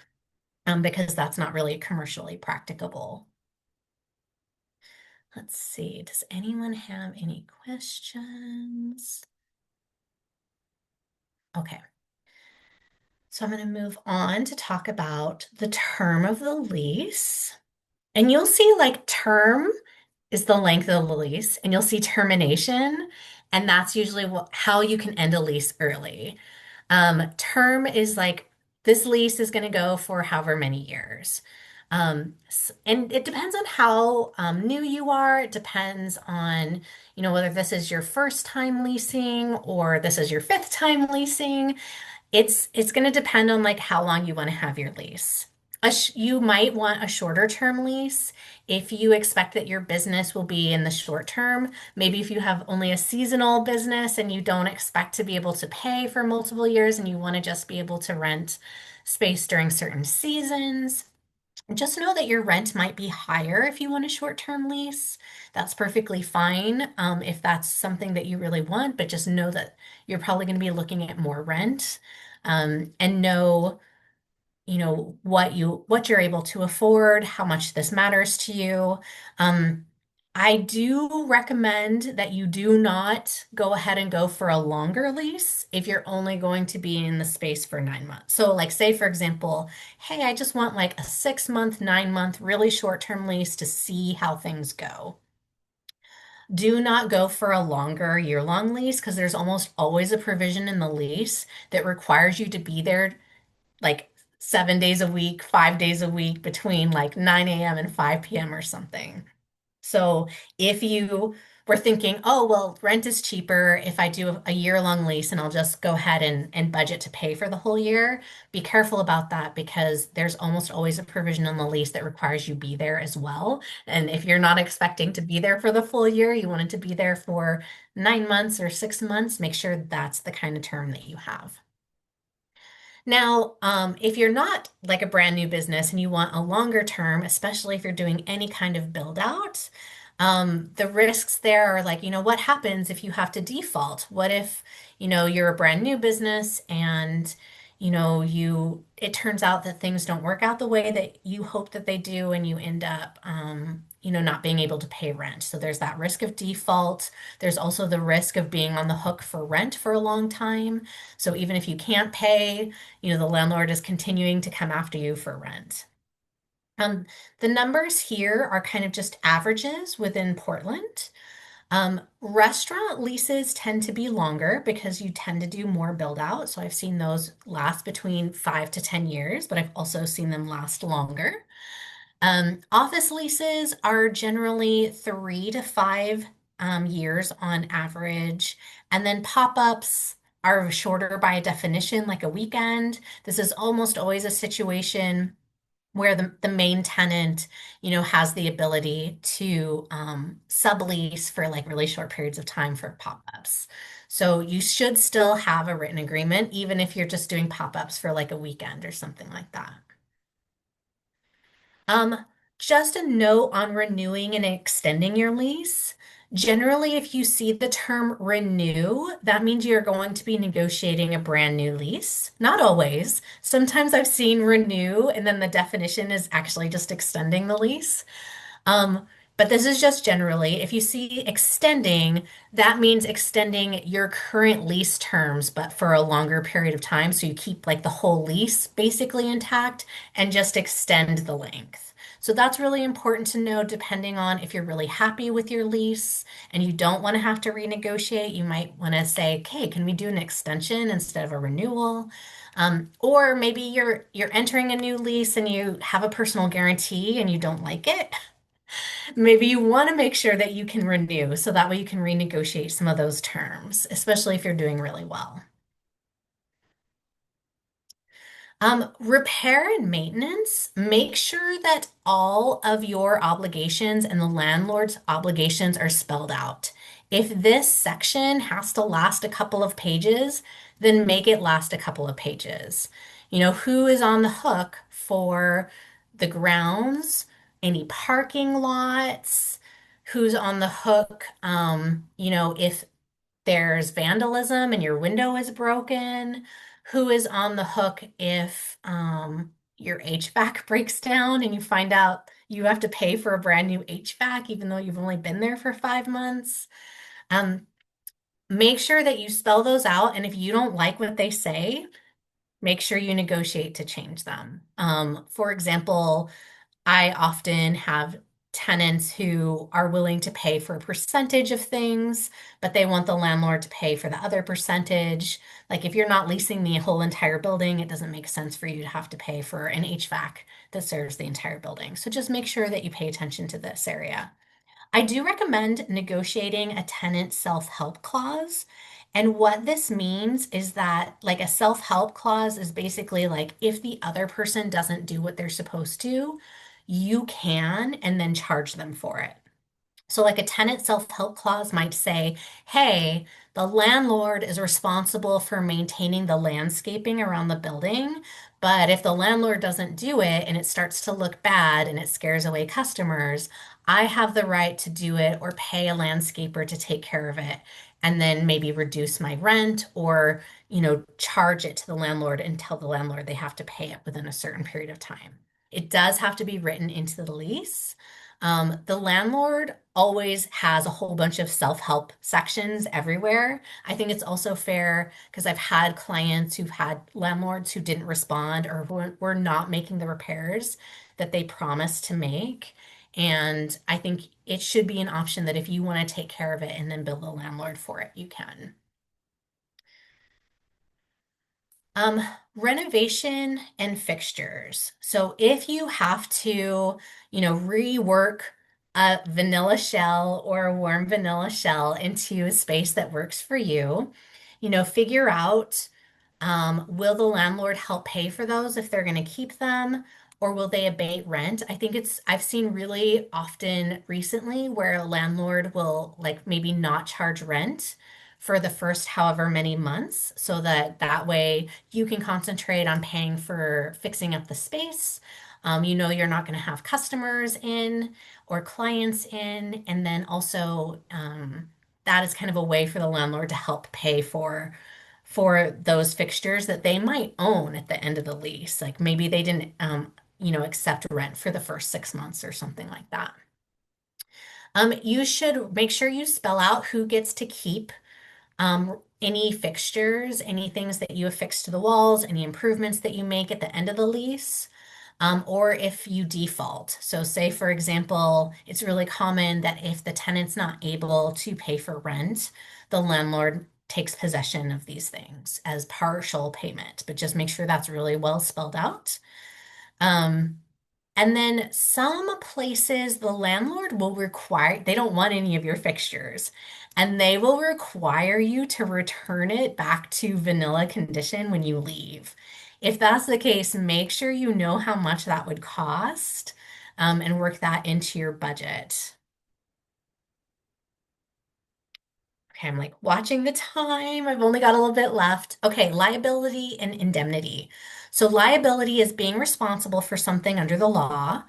because that's not really commercially practicable. Let's see, does anyone have any questions? Okay, so I'm going to move on to talk about the term of the lease. And you'll see like term is the length of the lease, and you'll see termination, and that's usually how you can end a lease early. Term is like this lease is going to go for however many years. And it depends on how new you are. It depends on, whether this is your first time leasing or this is your fifth time leasing. It's going to depend on like how long you want to have your lease. You might want a shorter term lease if you expect that your business will be in the short term. Maybe if you have only a seasonal business and you don't expect to be able to pay for multiple years and you want to just be able to rent space during certain seasons. Just know that your rent might be higher if you want a short-term lease. That's perfectly fine, if that's something that you really want, but just know that you're probably going to be looking at more rent, and know, what you're able to afford, how much this matters to you. Um, I do recommend that you do not go ahead and go for a longer lease if you're only going to be in the space for 9 months. So, like, say, for example, hey, I just want like a 6 month, 9 month, really short-term lease to see how things go. Do not go for a longer year-long lease because there's almost always a provision in the lease that requires you to be there like 7 days a week, 5 days a week between like 9 a.m. and 5 p.m. or something. So if you were thinking, oh, well, rent is cheaper if I do a year-long lease and I'll just go ahead and budget to pay for the whole year, be careful about that because there's almost always a provision in the lease that requires you be there as well. And if you're not expecting to be there for the full year, you wanted to be there for 9 months or 6 months, make sure that's the kind of term that you have. Now, if you're not like a brand new business and you want a longer term, especially if you're doing any kind of build out, the risks there are like, what happens if you have to default? What if, you're a brand new business and, it turns out that things don't work out the way that you hope that they do and you end up, not being able to pay rent. So there's that risk of default. There's also the risk of being on the hook for rent for a long time. So even if you can't pay, the landlord is continuing to come after you for rent. Um, the numbers here are kind of just averages within Portland. Restaurant leases tend to be longer because you tend to do more build out. So I've seen those last between 5 to 10 years, but I've also seen them last longer. Office leases are generally 3 to 5 years on average. And then pop-ups are shorter by definition, like a weekend. This is almost always a situation where the main tenant, has the ability to sublease for like really short periods of time for pop-ups. So you should still have a written agreement, even if you're just doing pop-ups for like a weekend or something like that. Um, just a note on renewing and extending your lease. Generally, if you see the term renew, that means you're going to be negotiating a brand new lease. Not always. Sometimes I've seen renew, and then the definition is actually just extending the lease. Um, but this is just generally, if you see extending, that means extending your current lease terms, but for a longer period of time. So you keep like the whole lease basically intact and just extend the length. So that's really important to know depending on if you're really happy with your lease and you don't want to have to renegotiate. You might want to say, okay, can we do an extension instead of a renewal? Or maybe you're entering a new lease and you have a personal guarantee and you don't like it. Maybe you want to make sure that you can renew so that way you can renegotiate some of those terms, especially if you're doing really well. Repair and maintenance, make sure that all of your obligations and the landlord's obligations are spelled out. If this section has to last a couple of pages, then make it last a couple of pages. You know, who is on the hook for the grounds, any parking lots, who's on the hook, if there's vandalism and your window is broken, who is on the hook if your HVAC breaks down and you find out you have to pay for a brand new HVAC even though you've only been there for 5 months. Um, Make sure that you spell those out, and if you don't like what they say, make sure you negotiate to change them. For example, I often have tenants who are willing to pay for a percentage of things, but they want the landlord to pay for the other percentage. Like if you're not leasing the whole entire building, it doesn't make sense for you to have to pay for an HVAC that serves the entire building. So just make sure that you pay attention to this area. I do recommend negotiating a tenant self-help clause. And what this means is that, like, a self-help clause is basically like if the other person doesn't do what they're supposed to, you can and then charge them for it. So, like a tenant self-help clause might say, hey, the landlord is responsible for maintaining the landscaping around the building, but if the landlord doesn't do it and it starts to look bad and it scares away customers, I have the right to do it or pay a landscaper to take care of it and then maybe reduce my rent or, charge it to the landlord and tell the landlord they have to pay it within a certain period of time. It does have to be written into the lease. The landlord always has a whole bunch of self-help sections everywhere. I think it's also fair because I've had clients who've had landlords who didn't respond or were not making the repairs that they promised to make. And I think it should be an option that if you want to take care of it and then bill the landlord for it, you can. Um, Renovation and fixtures. So if you have to, rework a vanilla shell or a warm vanilla shell into a space that works for you, figure out, will the landlord help pay for those if they're going to keep them, or will they abate rent? I've seen really often recently where a landlord will like maybe not charge rent for the first however many months so that way you can concentrate on paying for fixing up the space. You're not going to have customers in or clients in, and then also that is kind of a way for the landlord to help pay for those fixtures that they might own at the end of the lease. Like maybe they didn't, accept rent for the first 6 months or something like that. You should make sure you spell out who gets to keep any fixtures, any things that you affix to the walls, any improvements that you make at the end of the lease, or if you default. So say, for example, it's really common that if the tenant's not able to pay for rent, the landlord takes possession of these things as partial payment, but just make sure that's really well spelled out. Um, and then some places the landlord will require, they don't want any of your fixtures, and they will require you to return it back to vanilla condition when you leave. If that's the case, make sure you know how much that would cost, and work that into your budget. Okay, I'm like watching the time. I've only got a little bit left. Okay, liability and indemnity. So liability is being responsible for something under the law.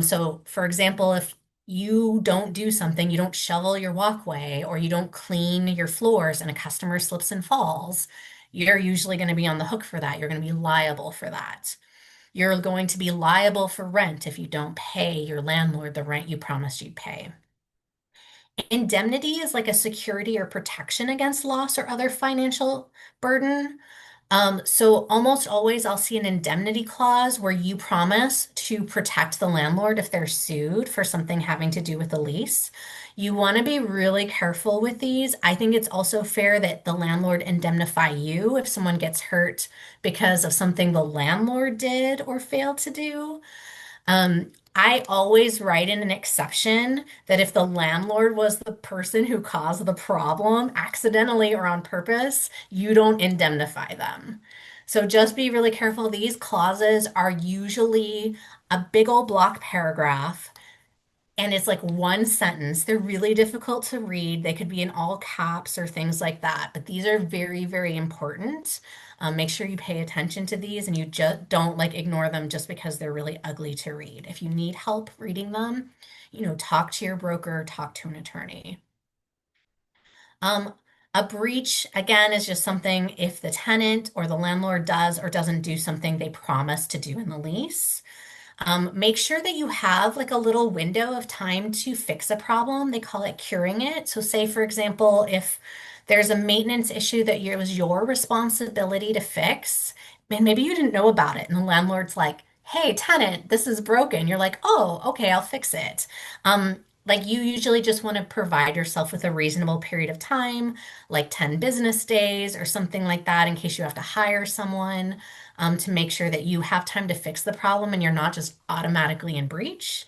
So, for example, if you don't do something, you don't shovel your walkway or you don't clean your floors and a customer slips and falls, you're usually going to be on the hook for that. You're going to be liable for that. You're going to be liable for rent if you don't pay your landlord the rent you promised you'd pay. Indemnity is like a security or protection against loss or other financial burden. So almost always I'll see an indemnity clause where you promise to protect the landlord if they're sued for something having to do with the lease. You want to be really careful with these. I think it's also fair that the landlord indemnify you if someone gets hurt because of something the landlord did or failed to do. I always write in an exception that if the landlord was the person who caused the problem accidentally or on purpose, you don't indemnify them. So just be really careful. These clauses are usually a big old block paragraph and it's like one sentence. They're really difficult to read. They could be in all caps or things like that, but these are very, very important. Make sure you pay attention to these and you just don't like ignore them just because they're really ugly to read. If you need help reading them, talk to your broker, talk to an attorney. Um, a breach, again, is just something if the tenant or the landlord does or doesn't do something they promised to do in the lease. Make sure that you have like a little window of time to fix a problem. They call it curing it. So say, for example, if there's a maintenance issue that it was your responsibility to fix, and maybe you didn't know about it, and the landlord's like, "Hey, tenant, this is broken." You're like, "Oh, okay, I'll fix it." Like you usually just want to provide yourself with a reasonable period of time, like 10 business days or something like that, in case you have to hire someone to make sure that you have time to fix the problem and you're not just automatically in breach.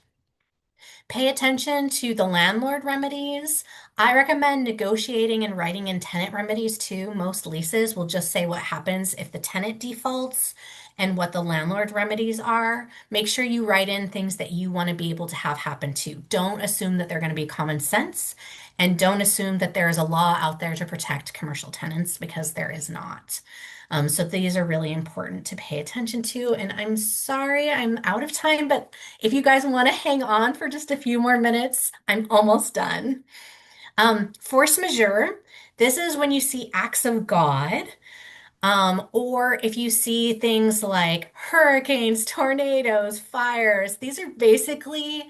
Pay attention to the landlord remedies. I recommend negotiating and writing in tenant remedies too. Most leases will just say what happens if the tenant defaults and what the landlord remedies are. Make sure you write in things that you want to be able to have happen too. Don't assume that they're going to be common sense and don't assume that there is a law out there to protect commercial tenants because there is not. So these are really important to pay attention to. And I'm sorry I'm out of time, but if you guys want to hang on for just a few more minutes, I'm almost done. Force majeure. This is when you see acts of God, or if you see things like hurricanes, tornadoes, fires. These are basically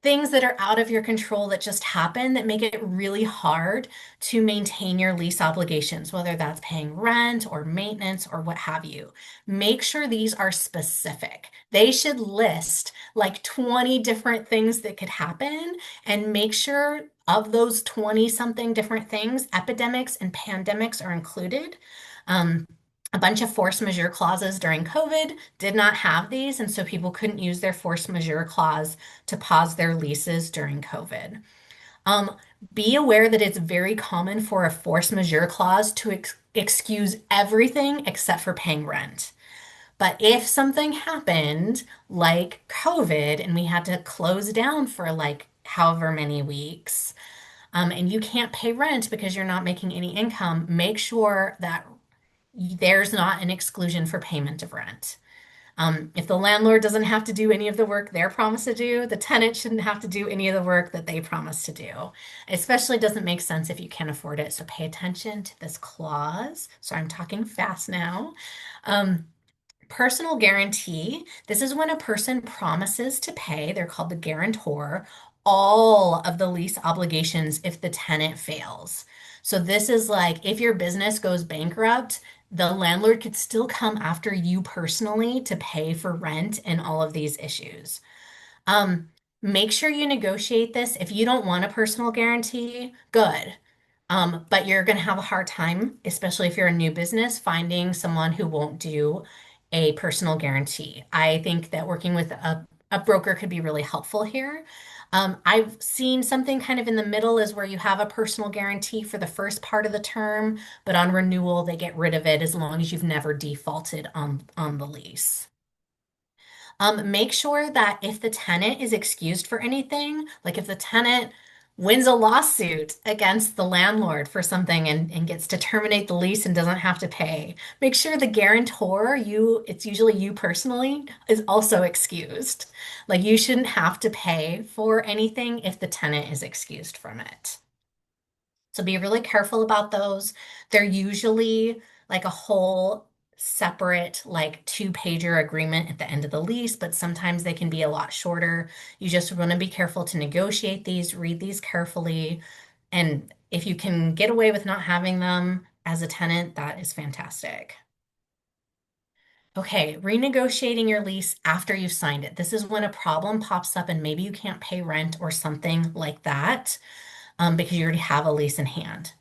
things that are out of your control that just happen that make it really hard to maintain your lease obligations, whether that's paying rent or maintenance or what have you. Make sure these are specific. They should list like 20 different things that could happen and make sure of those 20 something different things, epidemics and pandemics are included. Um, a bunch of force majeure clauses during COVID did not have these, and so people couldn't use their force majeure clause to pause their leases during COVID. Um, be aware that it's very common for a force majeure clause to excuse everything except for paying rent. But if something happened like COVID and we had to close down for like however many weeks, and you can't pay rent because you're not making any income, make sure that there's not an exclusion for payment of rent. If the landlord doesn't have to do any of the work they're promised to do, the tenant shouldn't have to do any of the work that they promised to do. Especially doesn't make sense if you can't afford it. So pay attention to this clause. So I'm talking fast now. Um, Personal guarantee. This is when a person promises to pay, they're called the guarantor, all of the lease obligations if the tenant fails. So this is like if your business goes bankrupt, the landlord could still come after you personally to pay for rent and all of these issues. Um, Make sure you negotiate this. If you don't want a personal guarantee, good. But you're going to have a hard time, especially if you're a new business, finding someone who won't do a personal guarantee. I think that working with a broker could be really helpful here. I've seen something kind of in the middle is where you have a personal guarantee for the first part of the term, but on renewal, they get rid of it as long as you've never defaulted on the lease. Make sure that if the tenant is excused for anything, like if the tenant wins a lawsuit against the landlord for something and gets to terminate the lease and doesn't have to pay. Make sure the guarantor, it's usually you personally, is also excused. Like you shouldn't have to pay for anything if the tenant is excused from it. So be really careful about those. They're usually like a whole separate, like two-pager agreement at the end of the lease, but sometimes they can be a lot shorter. You just want to be careful to negotiate these, read these carefully. And if you can get away with not having them as a tenant, that is fantastic. Okay, renegotiating your lease after you've signed it. This is when a problem pops up and maybe you can't pay rent or something like that, because you already have a lease in hand.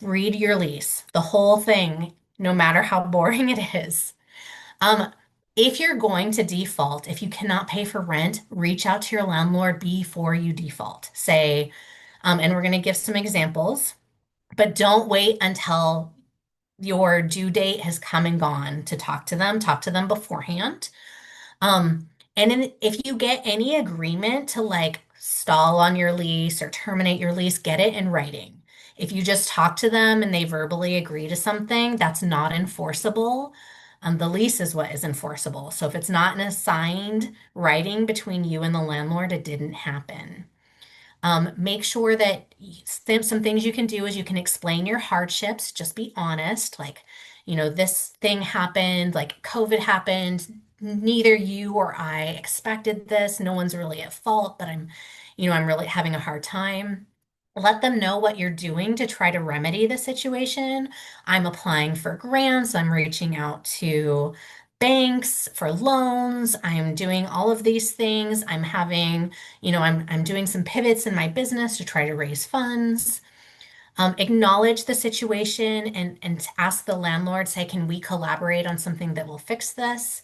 Read your lease, the whole thing, no matter how boring it is. Um, if you're going to default, if you cannot pay for rent, reach out to your landlord before you default. Say, and we're going to give some examples, but don't wait until your due date has come and gone to talk to them. Talk to them beforehand. And then if you get any agreement to like stall on your lease or terminate your lease, get it in writing. If you just talk to them and they verbally agree to something, that's not enforceable. The lease is what is enforceable. So if it's not in a signed writing between you and the landlord, it didn't happen. Make sure that some things you can do is you can explain your hardships, just be honest. Like, this thing happened, like COVID happened. Neither you or I expected this. No one's really at fault, but I'm really having a hard time. Let them know what you're doing to try to remedy the situation. I'm applying for grants. I'm reaching out to banks for loans. I'm doing all of these things. I'm doing some pivots in my business to try to raise funds. Acknowledge the situation and to ask the landlord, say, can we collaborate on something that will fix this?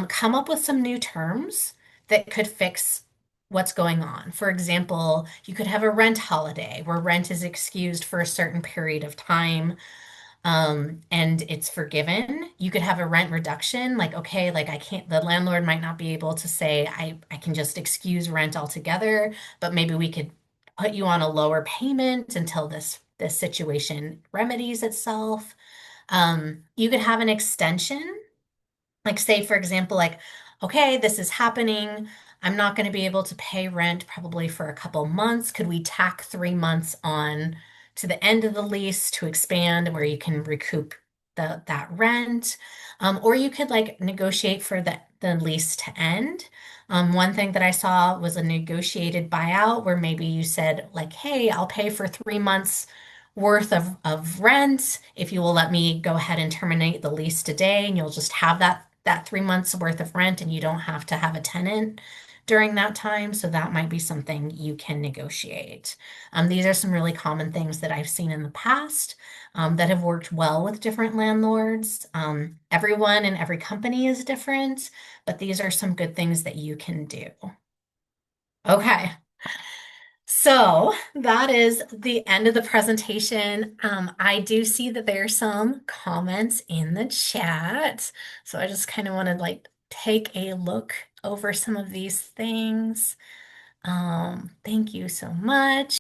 Come up with some new terms that could fix what's going on. For example, you could have a rent holiday where rent is excused for a certain period of time, and it's forgiven. You could have a rent reduction, like, okay, like the landlord might not be able to say, I can just excuse rent altogether, but maybe we could put you on a lower payment until this situation remedies itself. You could have an extension, like say, for example, like, okay, this is happening. I'm not going to be able to pay rent probably for a couple months. Could we tack 3 months on to the end of the lease to expand where you can recoup that rent? Or you could like negotiate for the lease to end. One thing that I saw was a negotiated buyout where maybe you said like, hey, I'll pay for 3 months worth of rent if you will let me go ahead and terminate the lease today, and you'll just have that 3 months worth of rent and you don't have to have a tenant during that time. So that might be something you can negotiate. These are some really common things that I've seen in the past, that have worked well with different landlords. Everyone and every company is different, but these are some good things that you can do. Okay. So that is the end of the presentation. I do see that there are some comments in the chat. So I just kind of want to like take a look over some of these things. Thank you so much.